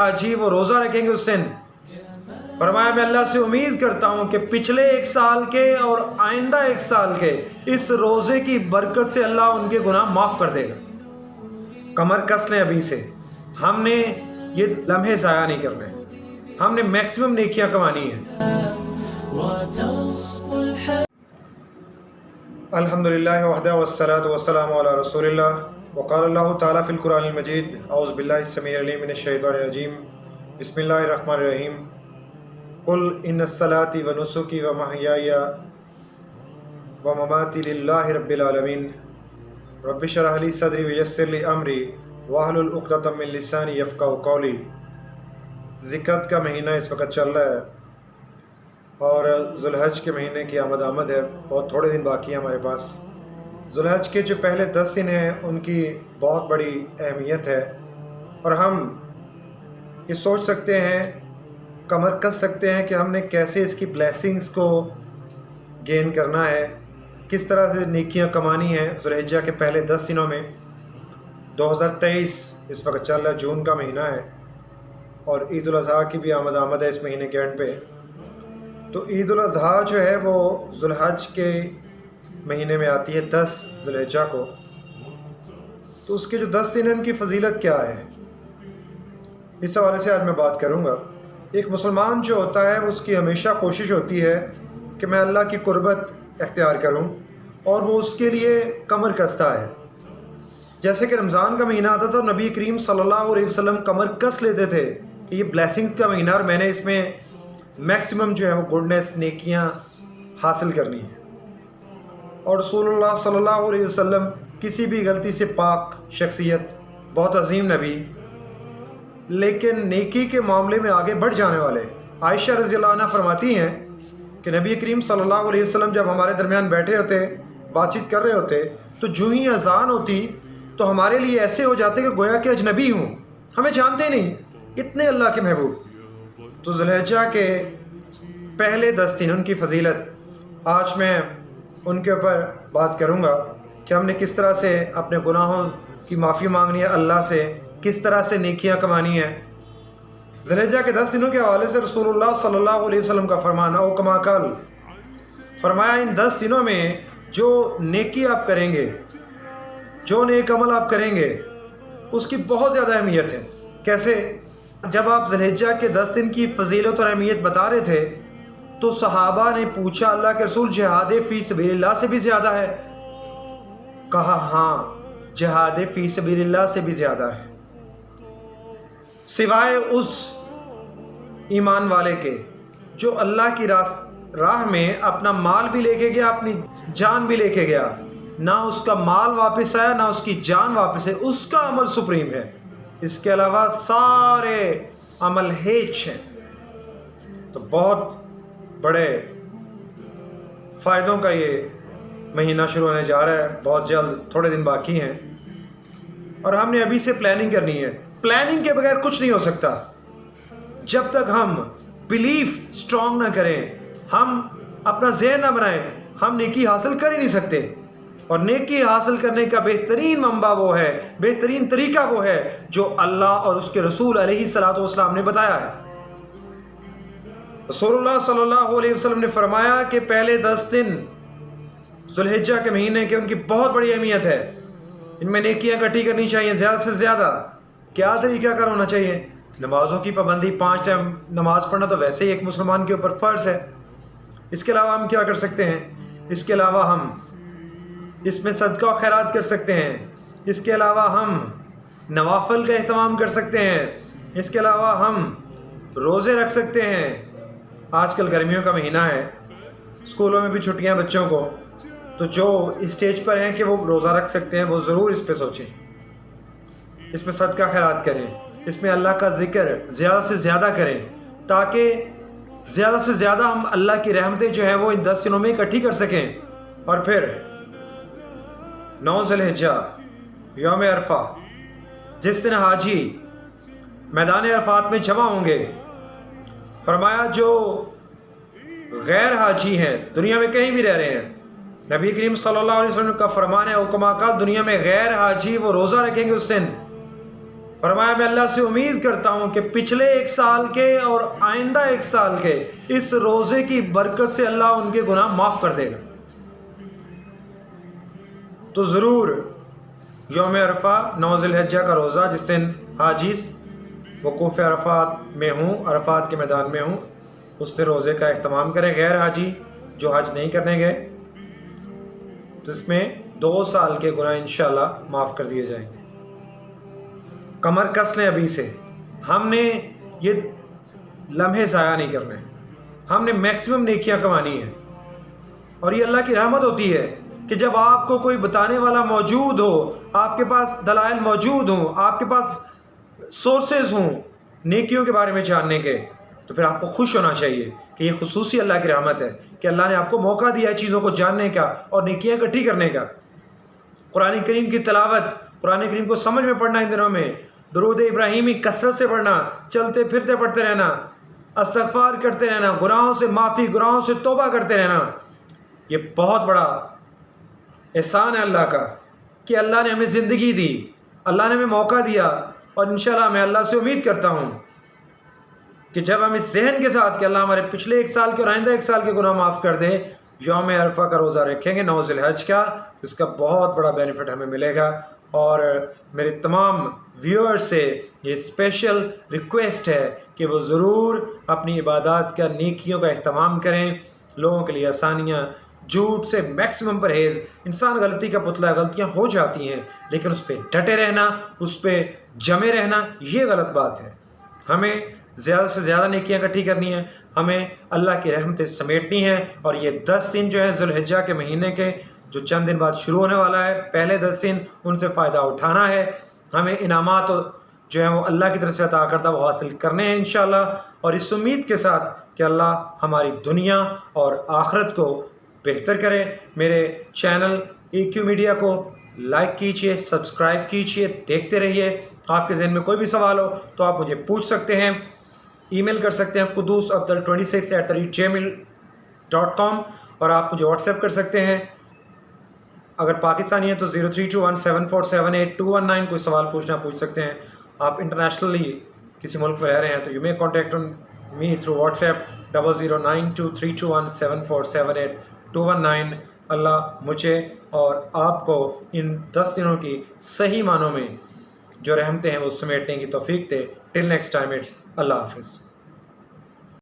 حاجی وہ روزہ رکھیں گے اس دن، فرمایا میں اللہ سے امید کرتا ہوں کہ پچھلے 1 سال کے اور آئندہ 1 سال کے اس روزے کی برکت سے اللہ ان کے گناہ معاف کر دے گا۔ کمر کس لیں ابھی سے، ہم نے یہ لمحے ضائع نہیں کرنے، ہم نے میکسیمم نیکیاں کمانی ہیں۔ الحمدللہ وحدہ والصلاة والسلام علی رسول اللہ۔ وقال اللہ تعالیٰ فی القرآن المجید اعوذ باللہ السمیع العلیم من الشیطان الرجیم بسم اللہ الرحمن الرحیم قل ان الصلاۃ ونسکی ومحیای ومماتی للہ رب العالمین رب اشرح لی صدری ویسر لی امری واحلل عقدۃ من لسانی یفقہوا قولی۔ ذکر کا مہینہ اس وقت چل رہا ہے اور ذوالحج کے مہینے کی آمد ہے، بہت تھوڑے دن باقی ہیں ہمارے پاس۔ ذوالحج کے جو پہلے 10 دن ہیں ان کی بہت بڑی اہمیت ہے، اور ہم یہ سوچ سکتے ہیں، کمر کس سکتے ہیں کہ ہم نے کیسے اس کی بلیسنگز کو گین کرنا ہے، کس طرح سے نیکیاں کمانی ہیں ذوالحجہ کے پہلے 10 دنوں میں۔ 2023 اس وقت چل رہا ہے، جون کا مہینہ ہے، اور عید الاضحیٰ کی بھی آمد ہے اس مہینے کے اینڈ پہ۔ تو عید الاضحیٰ جو ہے وہ ذوالحج کے مہینے میں آتی ہے 10 ذوالحجہ کو۔ تو اس کے جو 10 دن ہیں ان کی فضیلت کیا ہے، اس حوالے سے آج میں بات کروں گا۔ ایک مسلمان جو ہوتا ہے اس کی ہمیشہ کوشش ہوتی ہے کہ میں اللہ کی قربت اختیار کروں، اور وہ اس کے لیے کمر کستا ہے۔ جیسے کہ رمضان کا مہینہ آتا تھا، نبی کریم صلی اللہ علیہ وسلم کمر کس لیتے تھے کہ یہ بلیسنگز کا مہینہ، اور میں نے اس میں میکسیمم جو ہے وہ گڈنس، نیکیاں حاصل کرنی ہے۔ اور رسول اللہ صلی اللہ علیہ وسلم کسی بھی غلطی سے پاک شخصیت، بہت عظیم نبی، لیکن نیکی کے معاملے میں آگے بڑھ جانے والے۔ عائشہ رضی اللہ عنہ فرماتی ہیں کہ نبی کریم صلی اللہ علیہ وسلم جب ہمارے درمیان بیٹھے ہوتے، بات چیت کر رہے ہوتے، تو جو ہی اذان ہوتی تو ہمارے لیے ایسے ہو جاتے کہ گویا کہ اجنبی ہوں، ہمیں جانتے نہیں، اتنے اللہ کے محبوب۔ تو ذوالحجہ کے پہلے 10 دن ان کی فضیلت، آج میں ان کے اوپر بات کروں گا کہ ہم نے کس طرح سے اپنے گناہوں کی معافی مانگنی ہے اللہ سے، کس طرح سے نیکیاں کمانی ہیں۔ ذوالحجہ کے 10 دنوں کے حوالے سے رسول اللہ صلی اللہ علیہ وسلم کا فرمان او کما قال، فرمایا ان 10 دنوں میں جو نیکی آپ کریں گے، جو نیک عمل آپ کریں گے، اس کی بہت زیادہ اہمیت ہے۔ کیسے؟ جب آپ ذوالحجہ کے 10 دن کی فضیلت اور اہمیت بتا رہے تھے تو صحابہ نے پوچھا اللہ کے رسول جہاد فی سبیل اللہ سے بھی زیادہ ہے؟ کہا ہاں، جہاد فی سبیل اللہ سے بھی زیادہ ہے، سوائے اس ایمان والے کے جو اللہ کی راہ میں اپنا مال بھی لے کے گیا، اپنی جان بھی لے کے گیا، نہ اس کا مال واپس آیا نہ اس کی جان واپس ہے، اس کا عمل سپریم ہے، اس کے علاوہ سارے عمل ہیچ ہیں۔ تو بہت بڑے فائدوں کا یہ مہینہ شروع ہونے جا رہا ہے، بہت جلد، تھوڑے دن باقی ہیں، اور ہم نے ابھی سے پلاننگ کرنی ہے۔ پلاننگ کے بغیر کچھ نہیں ہو سکتا۔ جب تک ہم بلیف سٹرونگ نہ کریں، ہم اپنا ذہن نہ بنائیں، ہم نیکی حاصل کر ہی نہیں سکتے۔ اور نیکی حاصل کرنے کا بہترین منبع وہ ہے، بہترین طریقہ وہ ہے جو اللہ اور اس کے رسول علیہ الصلوۃ والسلام نے بتایا ہے۔ رسول اللہ صلی اللہ علیہ وسلم نے فرمایا کہ پہلے 10 دن ذوالحجہ کے مہینے کے ان کی بہت بڑی اہمیت ہے، ان میں نیکیاں اکٹھی کرنی چاہیے زیادہ سے زیادہ۔ کیا طریقہ کار ہونا چاہیے؟ نمازوں کی پابندی، 5 ٹائم نماز پڑھنا تو ویسے ہی ایک مسلمان کے اوپر فرض ہے۔ اس کے علاوہ ہم کیا کر سکتے ہیں؟ اس کے علاوہ ہم اس میں صدقہ و خیرات کر سکتے ہیں، اس کے علاوہ ہم نوافل کا اہتمام کر سکتے ہیں، اس کے علاوہ ہم روزے رکھ سکتے ہیں۔ آج کل گرمیوں کا مہینہ ہے، اسکولوں میں بھی چھٹیاں بچوں کو، تو جو اسٹیج پر ہیں کہ وہ روزہ رکھ سکتے ہیں، وہ ضرور اس پہ سوچیں، اس میں صدقہ خیرات کریں، اس میں اللہ کا ذکر زیادہ سے زیادہ کریں، تاکہ زیادہ سے زیادہ ہم اللہ کی رحمتیں جو ہیں وہ ان 10 دنوں میں اکٹھی کر سکیں۔ اور پھر 9 ذوالحجہ یوم عرفہ، جس دن حاجی میدان عرفات میں جمع ہوں گے، فرمایا جو غیر حاجی ہیں، دنیا میں کہیں بھی رہ رہے ہیں، نبی کریم صلی اللہ علیہ وسلم کا فرمان ہے او کما قال، دنیا میں غیر حاجی وہ روزہ رکھیں گے اس دن، فرمایا میں اللہ سے امید کرتا ہوں کہ پچھلے 1 سال کے اور آئندہ 1 سال کے اس روزے کی برکت سے اللہ ان کے گناہ معاف کر دے گا۔ تو ضرور یوم عرفہ 9 ذی الحجہ کا روزہ جس دن حاجی وقوف عرفات میں ہوں، عرفات کے میدان میں ہوں، اس دن روزے کا اہتمام کریں۔ غیر حاجی جو حج نہیں کرنے گئے تو اس میں 2 سال کے گناہ انشاءاللہ معاف کر دیے جائیں گے۔ کمر کس لیں ابھی سے، ہم نے یہ لمحے ضائع نہیں کرنے، ہم نے میکسیمم نیکیاں کمانی ہیں۔ اور یہ اللہ کی رحمت ہوتی ہے کہ جب آپ کو کوئی بتانے والا موجود ہو، آپ کے پاس دلائل موجود ہوں، آپ کے پاس سورسز ہوں نیکیوں کے بارے میں جاننے کے، تو پھر آپ کو خوش ہونا چاہیے کہ یہ خصوصی اللہ کی رحمت ہے کہ اللہ نے آپ کو موقع دیا ہے چیزوں کو جاننے کا اور نیکیاں اکٹھی کرنے کا۔ قرآن کریم کی تلاوت، قرآن کریم کو سمجھ میں پڑھنا ان دنوں میں، درود ابراہیمی کثرت سے پڑھنا، چلتے پھرتے پڑھتے رہنا، استغفار کرتے رہنا، گناہوں سے معافی، گناہوں سے توبہ کرتے رہنا، یہ بہت بڑا احسان ہے اللہ کا کہ اللہ نے ہمیں زندگی دی، اللہ نے ہمیں موقع دیا۔ اور انشاءاللہ میں اللہ سے امید کرتا ہوں کہ جب ہم اس ذہن کے ساتھ کہ اللہ ہمارے پچھلے 1 سال کے اور آئندہ 1 سال کے گناہ معاف کر دے، یوم عرفہ کا روزہ رکھیں گے 9 ذی الحجہ کا، اس کا بہت بڑا بینیفٹ ہمیں ملے گا۔ اور میرے تمام ویور سے یہ اسپیشل ریکویسٹ ہے کہ وہ ضرور اپنی عبادات کا، نیکیوں کا اہتمام کریں، لوگوں کے لیے آسانیاں، جھوٹ سے میکسیمم پرہیز۔ انسان غلطی کا پتلا ہے، غلطیاں ہو جاتی ہیں، لیکن اس پہ ڈٹے رہنا، اس پہ جمے رہنا، یہ غلط بات ہے۔ ہمیں زیادہ سے زیادہ نیکیاں اکٹھی کرنی ہیں، ہمیں اللہ کی رحمتیں سمیٹنی ہیں، اور یہ 10 دن جو ہیں ذی الحجہ کے مہینے کے جو چند دن بعد شروع ہونے والا ہے، پہلے 10 دن ان سے فائدہ اٹھانا ہے، ہمیں انعامات جو ہیں وہ اللہ کی طرف سے عطا کردہ وہ حاصل کرنے ہیں انشاءاللہ، اور اس امید کے ساتھ کہ اللہ ہماری دنیا اور آخرت کو بہتر کرے۔ میرے چینل EQ میڈیا کو لائک کیجئے، سبسکرائب کیجئے، دیکھتے رہیے۔ آپ کے ذہن میں کوئی بھی سوال ہو تو آپ مجھے پوچھ سکتے ہیں، ای میل کر سکتے ہیں qudusabdul26@gmail.com، اور آپ مجھے واٹس ایپ کر سکتے ہیں۔ اگر پاکستانی ہیں تو 0321747821 کوئی سوال پوچھ سکتے ہیں۔ آپ انٹرنیشنلی کسی ملک میں رہ رہے ہیں تو you may contact me through what's app 00923217478219۔ اللہ مجھے اور آپ کو ان 10 دنوں کی صحیح معنوں میں جو رحمتیں ہیں وہ سمیٹنے کی توفیق دے۔ ٹل نیکسٹ ٹائم، اٹس اللہ حافظ۔